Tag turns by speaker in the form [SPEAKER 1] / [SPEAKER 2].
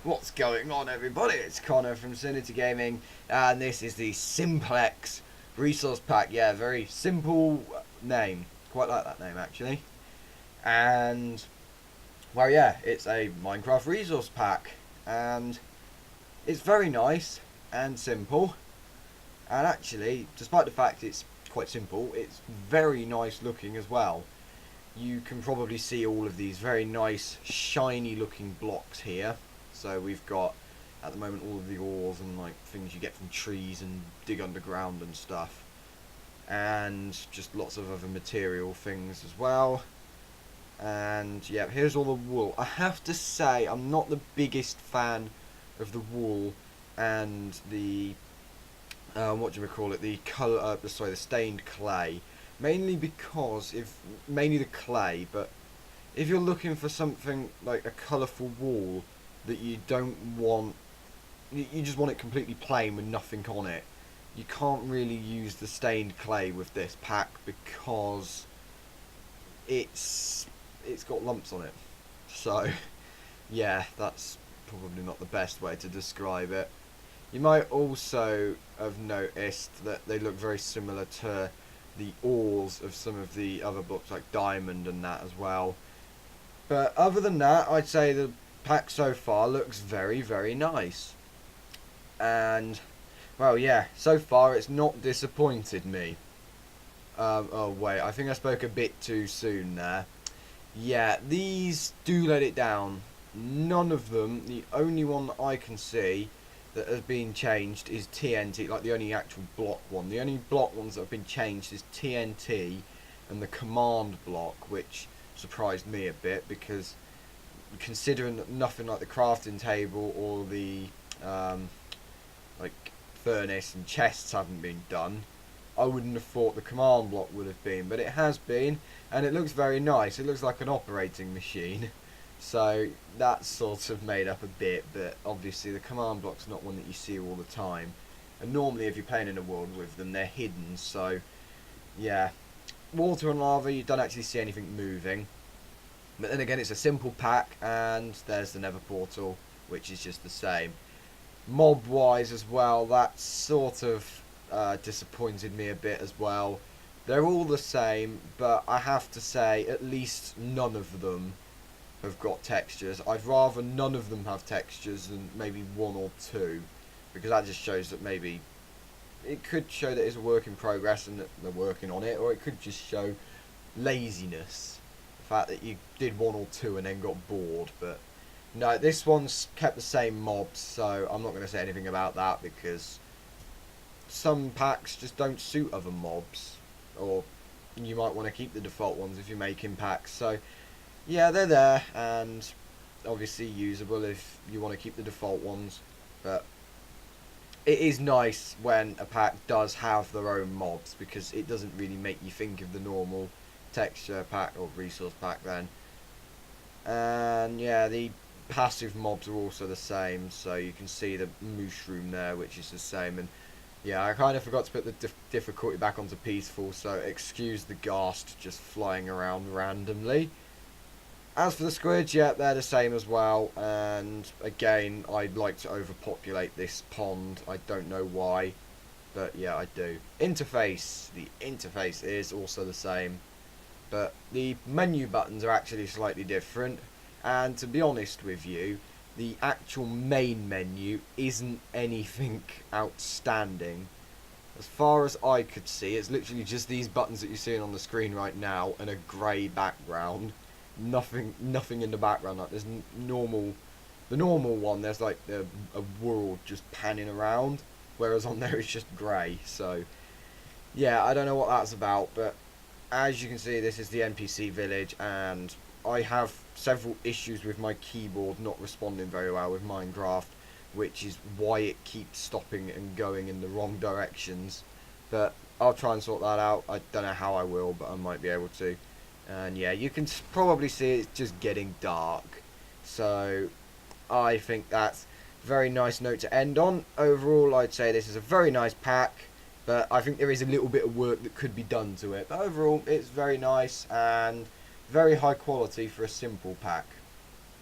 [SPEAKER 1] What's going on, everybody? It's Connor from Cinity Gaming, and this is the Simplex resource pack. Yeah, very simple name. Quite like that name, actually. And, well, yeah, it's a Minecraft resource pack, and it's very nice and simple. And actually, despite the fact it's quite simple, it's very nice looking as well. You can probably see all of these very nice, shiny looking blocks here. So we've got, at the moment, all of the ores and like things you get from trees and dig underground and stuff. And just lots of other material things as well. And yeah, here's all the wool. I have to say, I'm not the biggest fan of the wool and the what do we call it? The color, the stained clay. Mainly because mainly the clay, but if you're looking for something like a colourful wall that you don't want, you just want it completely plain with nothing on it, you can't really use the stained clay with this pack because it's got lumps on it. So yeah, that's probably not the best way to describe it. You might also have noticed that they look very similar to the ores of some of the other blocks like diamond and that as well. But other than that, I'd say the pack so far looks very, very nice. And, well, yeah, so far it's not disappointed me. Oh, wait, I think I spoke a bit too soon there. Yeah, these do let it down. None of them, the only one that I can see that has been changed is TNT, like the only actual block one. The only block ones that have been changed is TNT and the command block, which surprised me a bit because considering that nothing like the crafting table or the like furnace and chests haven't been done, I wouldn't have thought the command block would have been, but it has been, and it looks very nice. It looks like an operating machine. So that's sort of made up a bit, but obviously the command block's not one that you see all the time. And normally if you're playing in a world with them, they're hidden, so yeah. Water and lava, you don't actually see anything moving. But then again, it's a simple pack, and there's the nether portal, which is just the same. Mob-wise as well, that sort of disappointed me a bit as well. They're all the same, but I have to say, at least none of them have got textures. I'd rather none of them have textures than maybe one or two, because that just shows that maybe it could show that it's a work in progress and that they're working on it, or it could just show laziness, the fact that you did one or two and then got bored. But no, this one's kept the same mobs, so I'm not going to say anything about that because some packs just don't suit other mobs, or you might want to keep the default ones if you're making packs. So yeah, they're there and obviously usable if you want to keep the default ones, but it is nice when a pack does have their own mobs because it doesn't really make you think of the normal texture pack or resource pack then. And yeah, the passive mobs are also the same, so you can see the mushroom there, which is the same. And yeah, I kind of forgot to put the difficulty back onto peaceful, so excuse the ghast just flying around randomly. As for the squids, yeah, they're the same as well, and again, I'd like to overpopulate this pond. I don't know why, but yeah, I do. Interface. The interface is also the same, but the menu buttons are actually slightly different, and to be honest with you, the actual main menu isn't anything outstanding. As far as I could see, it's literally just these buttons that you're seeing on the screen right now and a grey background. Nothing in the background. Like there's the normal one. There's like a world just panning around, whereas on there it's just grey. So yeah, I don't know what that's about, but as you can see, this is the NPC village, and I have several issues with my keyboard not responding very well with Minecraft, which is why it keeps stopping and going in the wrong directions. But I'll try and sort that out. I don't know how I will, but I might be able to. And yeah, you can probably see it's just getting dark. So I think that's a very nice note to end on. Overall, I'd say this is a very nice pack, but I think there is a little bit of work that could be done to it. But overall, it's very nice and very high quality for a simple pack.